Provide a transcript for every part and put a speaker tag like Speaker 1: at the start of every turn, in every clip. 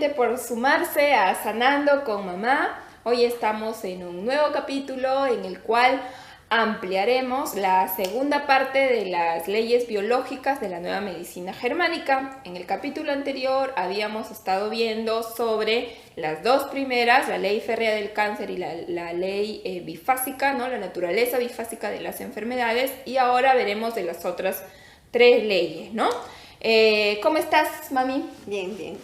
Speaker 1: nuevamente por sumarse a Sanando con Mamá. Hoy estamos en un nuevo capítulo en el cual ampliaremos la segunda parte de las leyes biológicas de la nueva medicina germánica. En el capítulo anterior habíamos estado viendo sobre las dos primeras, la ley férrea del cáncer y la ley bifásica, ¿no? La naturaleza bifásica de las enfermedades, y ahora veremos de las otras tres leyes, ¿no? ¿Cómo estás, mami?
Speaker 2: Bien, bien.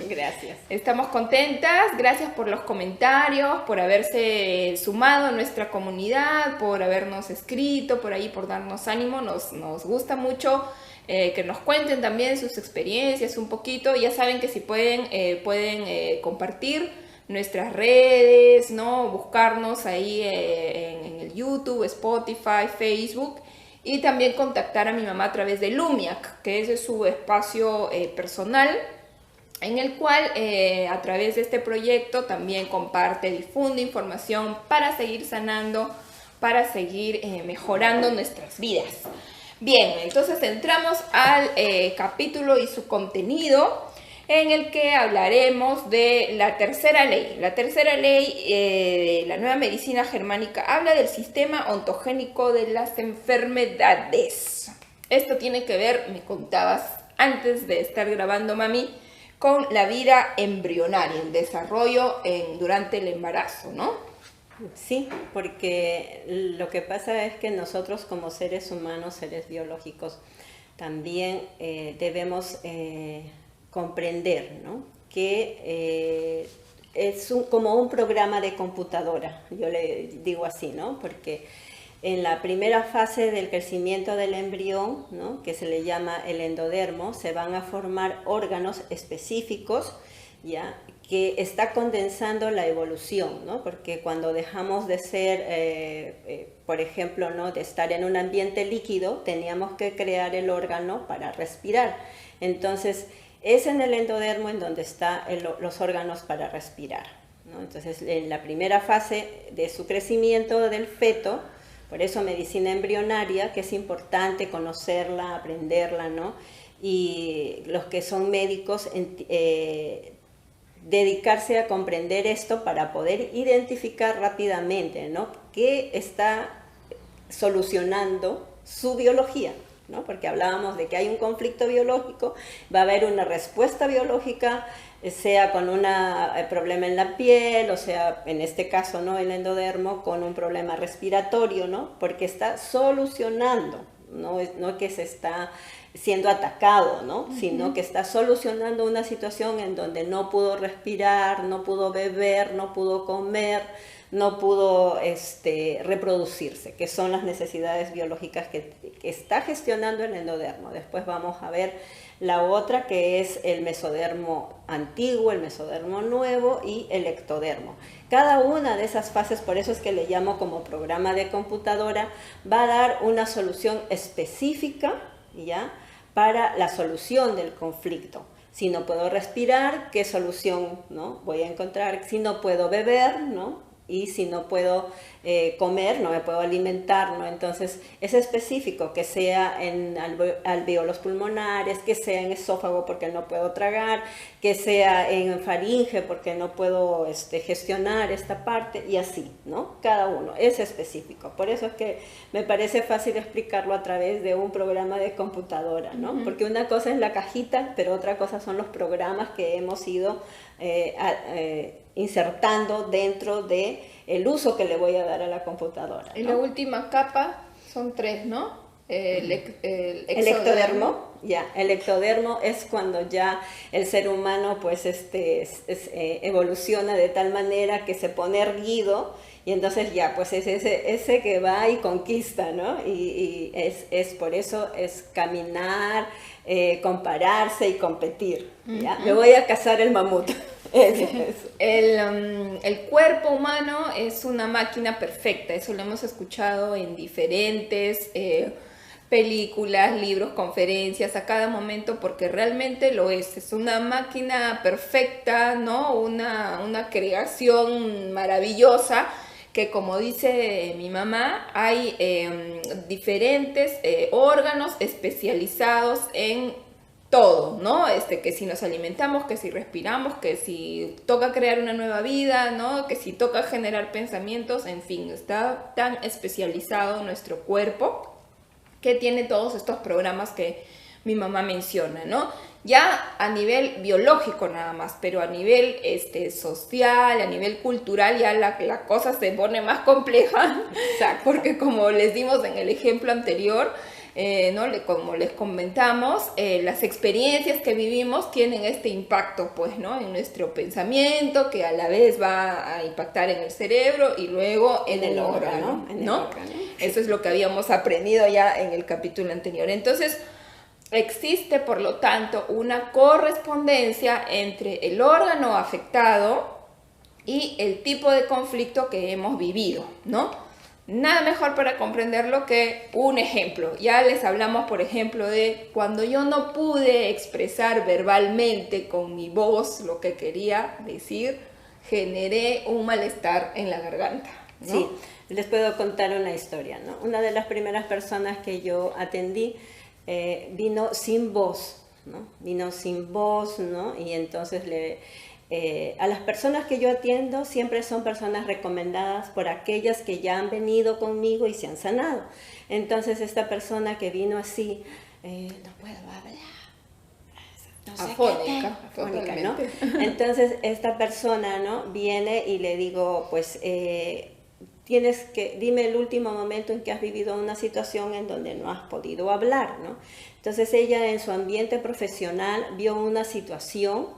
Speaker 2: Gracias.
Speaker 1: Estamos contentas, gracias por los comentarios, por haberse sumado a nuestra comunidad, por habernos escrito por ahí, por darnos ánimo. Nos gusta mucho que nos cuenten también sus experiencias un poquito. Ya saben que si pueden compartir nuestras redes, ¿no? Buscarnos ahí en el YouTube, Spotify, Facebook. Y también contactar a mi mamá a través de Lumiac, que ese es su espacio personal, en el cual a través de este proyecto también comparte, difunde información para seguir sanando, para seguir mejorando nuestras vidas. Bien, entonces entramos al capítulo y su contenido, en el que hablaremos de la tercera ley. La tercera ley de la nueva medicina germánica habla del sistema ontogénico de las enfermedades. Esto tiene que ver, me contabas antes de estar grabando, mami, con la vida embrionaria, el desarrollo durante el embarazo, ¿no?
Speaker 2: Sí, porque lo que pasa es que nosotros como seres humanos, seres biológicos, también debemos comprender, ¿no? Que es como un programa de computadora, yo le digo así, ¿no? Porque en la primera fase del crecimiento del embrión, ¿no? Que se le llama el endodermo, se van a formar órganos específicos, ¿ya? Que está condensando la evolución, ¿no? Porque cuando dejamos de ser, por ejemplo, ¿no? De estar en un ambiente líquido, teníamos que crear el órgano para respirar. Entonces, es en el endodermo en donde están los órganos para respirar, ¿no? Entonces, en la primera fase de su crecimiento del feto, por eso medicina embrionaria, que es importante conocerla, aprenderla, ¿no? Y los que son médicos, dedicarse a comprender esto para poder identificar rápidamente, ¿no? Qué está solucionando su biología, ¿no? Porque hablábamos de que hay un conflicto biológico, va a haber una respuesta biológica, sea con un problema en la piel, o sea, en este caso, ¿no? El endodermo con un problema respiratorio, ¿no? Porque está solucionando, no que se está siendo atacado, ¿no? Sino que está solucionando una situación en donde no pudo respirar, no pudo beber, no pudo comer, no pudo reproducirse, que son las necesidades biológicas que está gestionando el endodermo. Después vamos a ver la otra, que es el mesodermo antiguo, el mesodermo nuevo y el ectodermo. Cada una de esas fases, por eso es que le llamo como programa de computadora, va a dar una solución específica, ¿ya? Para la solución del conflicto. Si no puedo respirar, ¿qué solución, no? Voy a encontrar? Si no puedo beber, ¿no? Y si no puedo comer, no me puedo alimentar, ¿no? Entonces es específico, que sea en alvéolos pulmonares, que sea en esófago porque no puedo tragar, que sea en faringe porque no puedo gestionar esta parte, y así, ¿no? Cada uno es específico. Por eso es que me parece fácil explicarlo a través de un programa de computadora, ¿no? Porque una cosa es la cajita, pero otra cosa son los programas que hemos ido insertando dentro de el uso que le voy a dar a la computadora, ¿no?
Speaker 1: Y la última capa son tres, ¿no? El
Speaker 2: ectodermo, ya. El ectodermo es cuando ya el ser humano pues evoluciona de tal manera que se pone erguido, y entonces ya pues es ese que va y conquista, ¿no? Y es por eso es caminar, compararse y competir, ¿ya? Me voy a cazar el mamut.
Speaker 1: El cuerpo humano es una máquina perfecta, eso lo hemos escuchado en diferentes películas, libros, conferencias, a cada momento, porque realmente lo es una máquina perfecta, ¿no? Una creación maravillosa, que como dice mi mamá, hay diferentes órganos especializados en todo, ¿no? Que si nos alimentamos, que si respiramos, que si toca crear una nueva vida, ¿no? Que si toca generar pensamientos, en fin, está tan especializado nuestro cuerpo que tiene todos estos programas que mi mamá menciona, ¿no? Ya a nivel biológico nada más, pero a nivel social, a nivel cultural, ya la cosa se pone más compleja. Exacto. Porque como les dimos en el ejemplo anterior, ¿no? Como les comentamos, las experiencias que vivimos tienen este impacto, pues, ¿no? En nuestro pensamiento, que a la vez va a impactar en el cerebro y luego en el órgano, ¿no? Eso es lo que habíamos aprendido ya en el capítulo anterior. Entonces, existe, por lo tanto, una correspondencia entre el órgano afectado y el tipo de conflicto que hemos vivido, ¿no? Nada mejor para comprenderlo que un ejemplo. Ya les hablamos, por ejemplo, de cuando yo no pude expresar verbalmente con mi voz lo que quería decir, generé un malestar en la garganta, ¿no?
Speaker 2: Sí, les puedo contar una historia, ¿no? Una de las primeras personas que yo atendí vino sin voz, ¿no? Vino sin voz, ¿no? Y entonces a las personas que yo atiendo siempre son personas recomendadas por aquellas que ya han venido conmigo y se han sanado. Entonces esta persona que vino así, no puedo hablar, no sé afónica, ¿no? Entonces esta persona, ¿no? Viene y le digo, pues dime el último momento en que has vivido una situación en donde no has podido hablar, ¿no? Entonces ella en su ambiente profesional vio una situación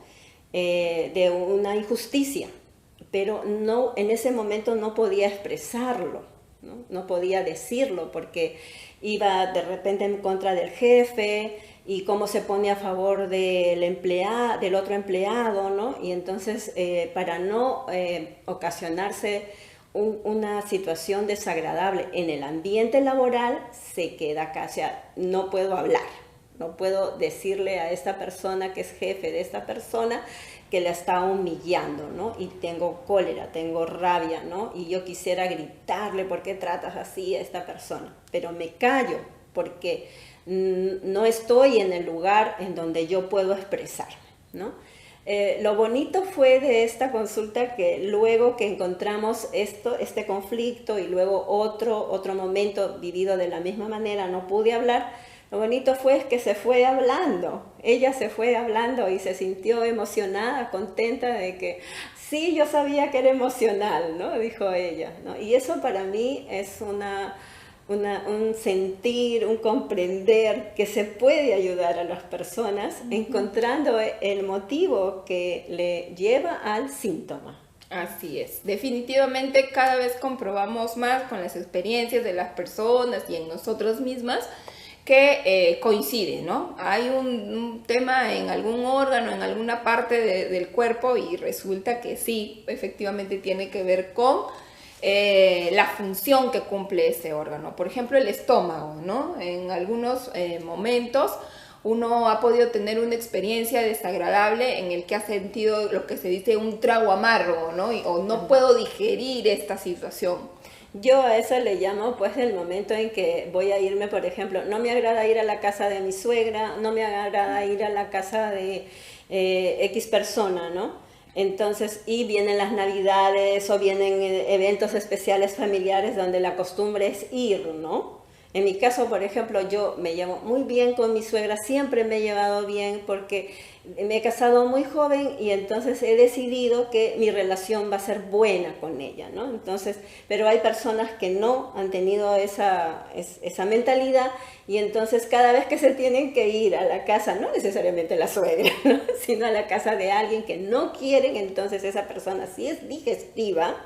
Speaker 2: de una injusticia, pero no, en ese momento no podía expresarlo, ¿no? No podía decirlo porque iba de repente en contra del jefe y cómo se pone a favor del otro empleado, ¿no? Y entonces para no ocasionarse una situación desagradable en el ambiente laboral, se queda acá, o sea, no puedo hablar. No puedo decirle a esta persona que es jefe de esta persona que la está humillando, ¿no? Y tengo cólera, tengo rabia, ¿no? Y yo quisiera gritarle, ¿por qué tratas así a esta persona? Pero me callo porque no estoy en el lugar en donde yo puedo expresarme, ¿no? Lo bonito fue de esta consulta que luego que encontramos este conflicto y luego otro momento vivido de la misma manera, no pude hablar. Lo bonito fue que se fue hablando, ella se fue hablando y se sintió emocionada, contenta de que sí, yo sabía que era emocional, ¿no? Dijo ella, ¿no? Y eso para mí es un sentir, un comprender que se puede ayudar a las personas encontrando el motivo que le lleva al síntoma.
Speaker 1: Así es, definitivamente cada vez comprobamos más con las experiencias de las personas y en nosotros mismas que coincide, ¿no? Hay un tema en algún órgano, en alguna parte del cuerpo y resulta que sí, efectivamente tiene que ver con la función que cumple ese órgano. Por ejemplo, el estómago, ¿no? En algunos momentos uno ha podido tener una experiencia desagradable en el que ha sentido lo que se dice un trago amargo, ¿no? O no puedo digerir esta situación.
Speaker 2: Yo a eso le llamo pues el momento en que voy a irme, por ejemplo, no me agrada ir a la casa de mi suegra, no me agrada ir a la casa de X persona, ¿no? Entonces, y vienen las navidades o vienen eventos especiales familiares donde la costumbre es ir, ¿no? En mi caso, por ejemplo, yo me llevo muy bien con mi suegra, siempre me he llevado bien porque me he casado muy joven y entonces he decidido que mi relación va a ser buena con ella, ¿no? Entonces, pero hay personas que no han tenido esa mentalidad y entonces cada vez que se tienen que ir a la casa, no necesariamente la suegra, ¿no? Sino a la casa de alguien que no quieren, entonces esa persona sí es digestiva,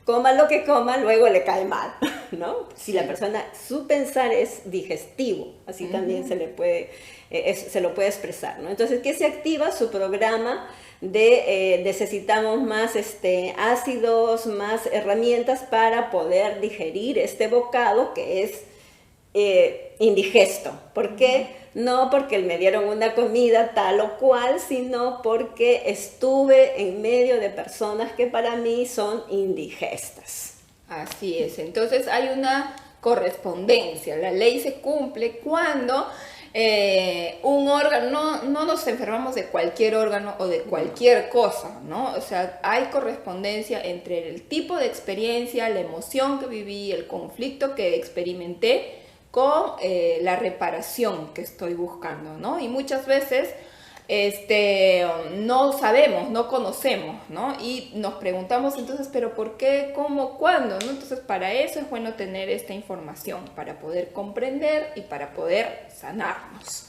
Speaker 2: coma lo que coma, luego le cae mal, ¿no? Si la persona, su pensar es digestivo, así también se lo puede expresar, ¿no? Entonces, ¿qué se activa? Su programa de necesitamos más ácidos, más herramientas para poder digerir este bocado que es indigesto. ¿Por qué? No porque me dieron una comida tal o cual, sino porque estuve en medio de personas que para mí son indigestas.
Speaker 1: Así es, entonces hay una correspondencia, la ley se cumple cuando un órgano, no nos enfermamos de cualquier órgano o de cualquier cosa, ¿no? O sea, hay correspondencia entre el tipo de experiencia, la emoción que viví, el conflicto que experimenté con la reparación que estoy buscando, ¿no? Y muchas veces no sabemos, no conocemos, ¿no? Y nos preguntamos entonces, ¿pero por qué, cómo, cuándo? ¿No? Entonces, para eso es bueno tener esta información, para poder comprender y para poder sanarnos.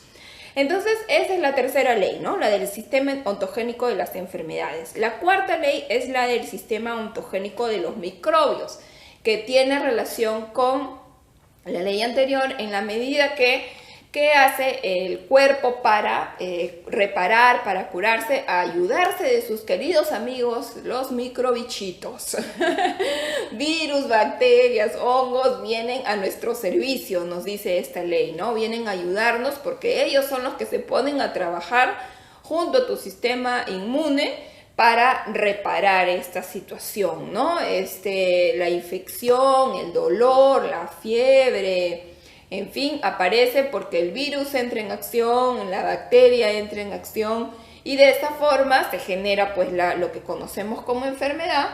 Speaker 1: Entonces, esa es la tercera ley, ¿no? La del sistema ontogénico de las enfermedades. La cuarta ley es la del sistema ontogénico de los microbios, que tiene relación con la ley anterior en la medida que ¿qué hace el cuerpo para reparar, para curarse? Ayudarse de sus queridos amigos, los microbichitos. Virus, bacterias, hongos vienen a nuestro servicio, nos dice esta ley, ¿no? Vienen a ayudarnos porque ellos son los que se ponen a trabajar junto a tu sistema inmune para reparar esta situación, ¿no? La infección, el dolor, la fiebre, en fin, aparece porque el virus entra en acción, la bacteria entra en acción y de esta forma se genera pues lo que conocemos como enfermedad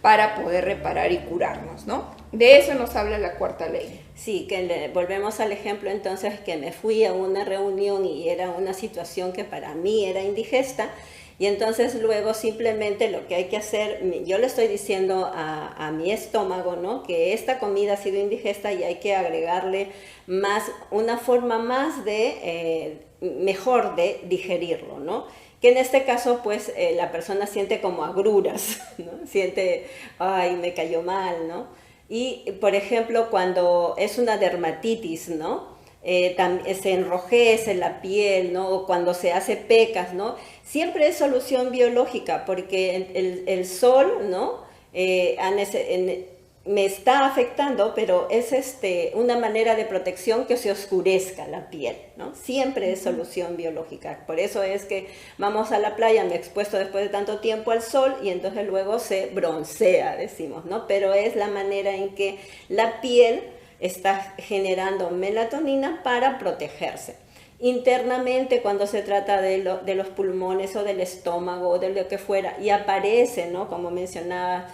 Speaker 1: para poder reparar y curarnos, ¿no? De eso nos habla la cuarta ley.
Speaker 2: Sí, volvemos al ejemplo entonces que me fui a una reunión y era una situación que para mí era indigesta. Y entonces luego simplemente lo que hay que hacer, yo le estoy diciendo a mi estómago, ¿no? Que esta comida ha sido indigesta y hay que agregarle una forma más mejor de digerirlo, ¿no? Que en este caso, pues, la persona siente como agruras, ¿no? Siente, ay, me cayó mal, ¿no? Y, por ejemplo, cuando es una dermatitis, ¿no? Se enrojece la piel, ¿no? O cuando se hace pecas, ¿no? Siempre es solución biológica, porque el sol, ¿no? Me está afectando, pero es una manera de protección que se oscurezca la piel, ¿no? Siempre es solución biológica. Por eso es que vamos a la playa, me he expuesto después de tanto tiempo al sol y entonces luego se broncea, decimos, ¿no? Pero es la manera en que la piel está generando melatonina para protegerse. Internamente, cuando se trata de los pulmones o del estómago o de lo que fuera, y aparece, ¿no? Como mencionaba,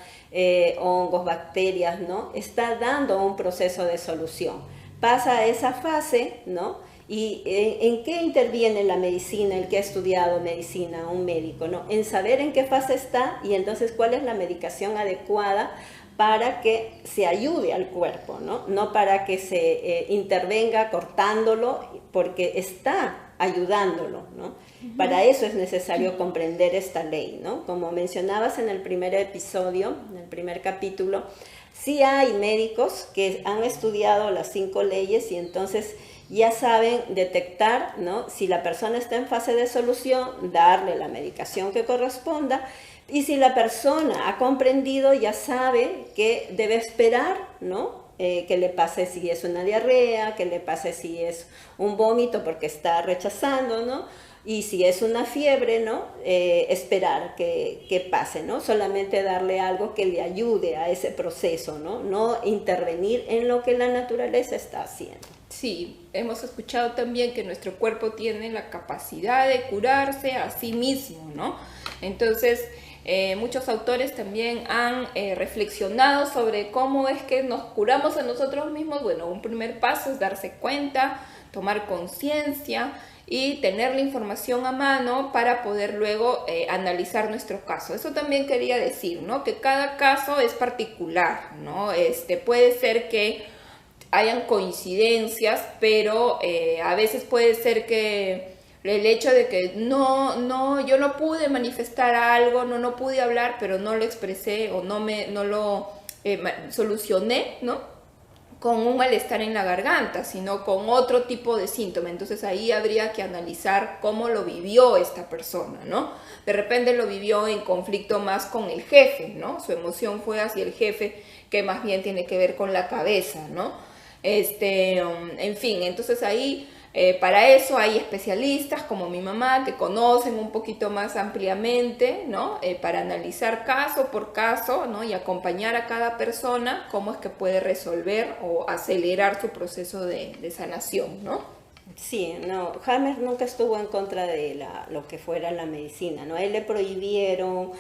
Speaker 2: hongos, bacterias, ¿no? Está dando un proceso de solución. Pasa a esa fase, ¿no? ¿Y en qué interviene la medicina, el que ha estudiado medicina, un médico, ¿no? En saber en qué fase está y entonces cuál es la medicación adecuada para que se ayude al cuerpo, ¿no? No para que se intervenga cortándolo, porque está ayudándolo, ¿no? Para eso es necesario comprender esta ley, ¿no? Como mencionabas en el primer episodio, en el primer capítulo, sí hay médicos que han estudiado las 5 leyes y entonces ya saben detectar, ¿no? Si la persona está en fase de solución, darle la medicación que corresponda. Y si la persona ha comprendido, ya sabe que debe esperar, ¿no? Que le pase si es una diarrea, que le pase si es un vómito porque está rechazando, ¿no? Y si es una fiebre, ¿no? Esperar que pase, ¿no? Solamente darle algo que le ayude a ese proceso, ¿no? No intervenir en lo que la naturaleza está haciendo.
Speaker 1: Sí, hemos escuchado también que nuestro cuerpo tiene la capacidad de curarse a sí mismo, ¿no? Entonces, muchos autores también han reflexionado sobre cómo es que nos curamos a nosotros mismos. Bueno, un primer paso es darse cuenta, tomar conciencia y tener la información a mano para poder luego analizar nuestro caso. Eso también quería decir, ¿no? Que cada caso es particular, ¿no? Puede ser que hayan coincidencias, pero a veces puede ser que el hecho de que yo no pude manifestar algo, no pude hablar, pero no lo expresé o no lo solucioné, ¿no? Con un malestar en la garganta, sino con otro tipo de síntoma. Entonces ahí habría que analizar cómo lo vivió esta persona, ¿no? De repente lo vivió en conflicto más con el jefe, ¿no? Su emoción fue hacia el jefe, que más bien tiene que ver con la cabeza, ¿no? En fin, entonces ahí para eso hay especialistas como mi mamá que conocen un poquito más ampliamente, ¿no? Para analizar caso por caso, ¿no? Y acompañar a cada persona cómo es que puede resolver o acelerar su proceso de sanación, ¿no?
Speaker 2: Sí, no, Hammer nunca estuvo en contra de lo que fuera la medicina, ¿no? A él le prohibieron,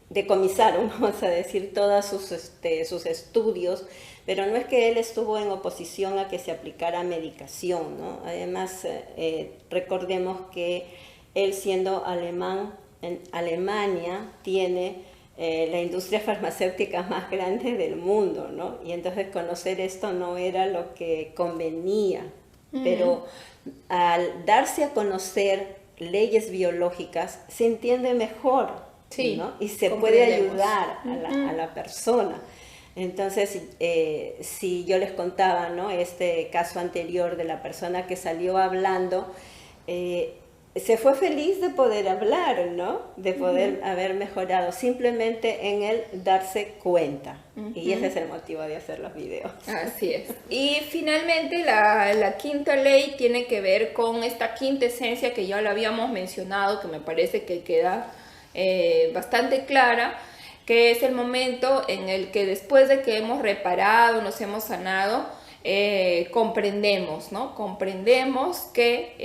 Speaker 2: decomisaron, vamos a decir, todos sus estudios, pero no es que él estuvo en oposición a que se aplicara medicación, ¿no? Además, recordemos que él, siendo alemán, en Alemania tiene la industria farmacéutica más grande del mundo, ¿no? Y entonces conocer esto no era lo que convenía, pero al darse a conocer leyes biológicas se entiende mejor,
Speaker 1: sí,
Speaker 2: ¿no? Y se puede ayudar a la persona. Entonces, si yo les contaba, ¿no?, este caso anterior de la persona que salió hablando, se fue feliz de poder hablar, ¿no? De poder haber mejorado, simplemente en el darse cuenta. Y ese es el motivo de hacer los videos.
Speaker 1: Así es. Y finalmente la quinta ley tiene que ver con esta quinta esencia que ya lo habíamos mencionado, que me parece que queda bastante clara, que es el momento en el que después de que hemos reparado, nos hemos sanado, comprendemos, ¿no? Comprendemos que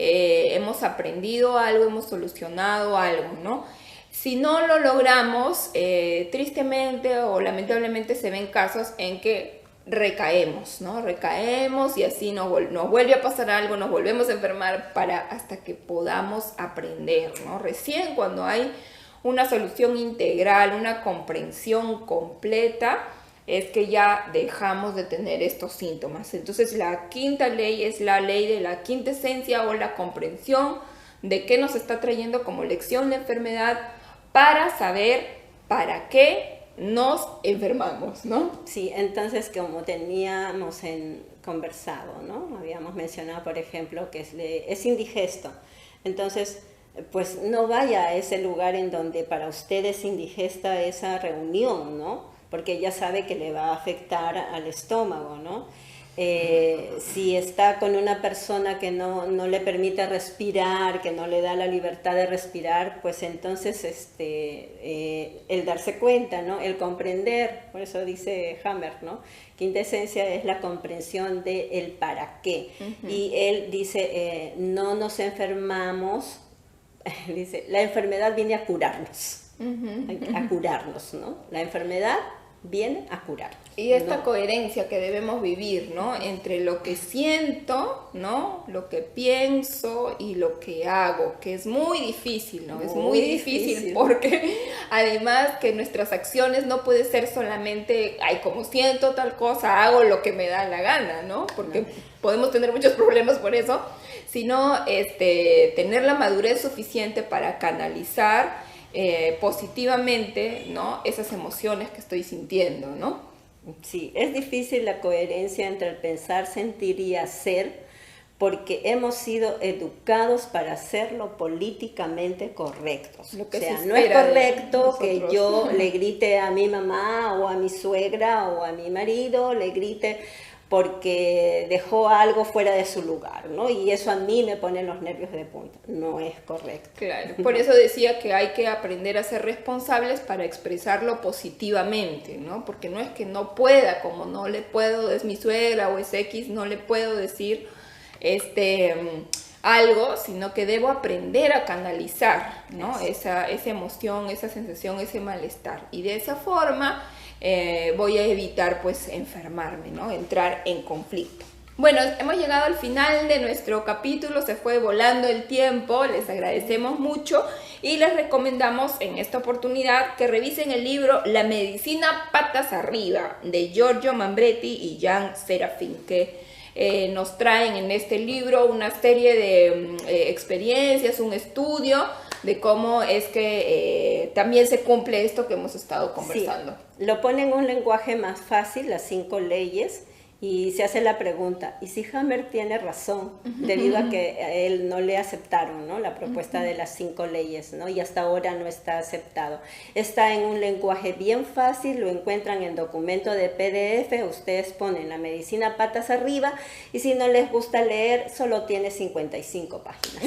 Speaker 1: hemos aprendido algo, hemos solucionado algo, ¿no? Si no lo logramos, tristemente o lamentablemente se ven casos en que recaemos, ¿no? Recaemos y así nos vuelve a pasar algo, nos volvemos a enfermar hasta que podamos aprender, ¿no? Recién cuando hay una solución integral, una comprensión completa, es que ya dejamos de tener estos síntomas. Entonces la quinta ley es la ley de la quinta esencia o la comprensión de qué nos está trayendo como lección la enfermedad para saber para qué nos enfermamos, ¿no?
Speaker 2: Sí, entonces como teníamos conversado, ¿no? Habíamos mencionado, por ejemplo, que es indigesto. Entonces, pues no vaya a ese lugar en donde para usted es indigesta esa reunión, ¿no? Porque ya sabe que le va a afectar al estómago, ¿no? Si está con una persona que no le permite respirar, que no le da la libertad de respirar, pues entonces el darse cuenta, ¿no? El comprender, por eso dice Hammer, ¿no? Quinta esencia es la comprensión del para qué. Y él dice, no nos enfermamos, dice, la enfermedad viene a curarnos, a curarnos, ¿no? La enfermedad viene a curar.
Speaker 1: Y esta coherencia que debemos vivir, ¿no? Entre lo que siento, ¿no? Lo que pienso y lo que hago, que es muy difícil, ¿no? Es muy difícil porque además que nuestras acciones no puede ser solamente, ay, como siento tal cosa, hago lo que me da la gana, ¿no? Porque podemos tener muchos problemas por eso, sino tener la madurez suficiente para canalizar positivamente, ¿no? Esas emociones que estoy sintiendo, ¿no?
Speaker 2: Sí, es difícil la coherencia entre el pensar, sentir y hacer, porque hemos sido educados para hacerlo políticamente correctos.
Speaker 1: Lo que
Speaker 2: o sea,
Speaker 1: se
Speaker 2: no es
Speaker 1: espera
Speaker 2: correcto que yo le grite a mi mamá o a mi suegra o a mi marido, le grite porque dejó algo fuera de su lugar, ¿no? Y eso a mí me pone los nervios de punta. No es correcto.
Speaker 1: Claro, por eso decía que hay que aprender a ser responsables para expresarlo positivamente, ¿no? Porque no es que no pueda, como no le puedo, es mi suegra o es X, no le puedo decir algo, sino que debo aprender a canalizar, ¿no? Esa emoción, esa sensación, ese malestar. Y de esa forma voy a evitar pues enfermarme, ¿no? Entrar en conflicto. Bueno, hemos llegado al final de nuestro capítulo, se fue volando el tiempo, les agradecemos mucho y les recomendamos en esta oportunidad que revisen el libro La medicina patas arriba de Giorgio Mambretti y Jan Serafin, que nos traen en este libro una serie de experiencias, un estudio de cómo es que también se cumple esto que hemos estado conversando.
Speaker 2: Sí, lo pone en un lenguaje más fácil, las 5 leyes, y se hace la pregunta, ¿y si Hammer tiene razón? Debido a que a él no le aceptaron, ¿no? La propuesta de las 5 leyes, ¿no? Y hasta ahora no está aceptado. Está en un lenguaje bien fácil, lo encuentran en documento de PDF, ustedes ponen La medicina patas arriba, y si no les gusta leer, solo tiene 55 páginas.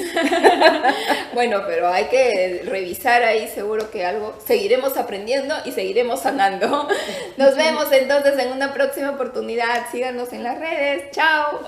Speaker 1: Bueno, pero hay que revisar ahí, seguro que algo seguiremos aprendiendo y seguiremos sanando. Nos vemos entonces en una próxima oportunidad. Síganos en las redes. ¡Chao!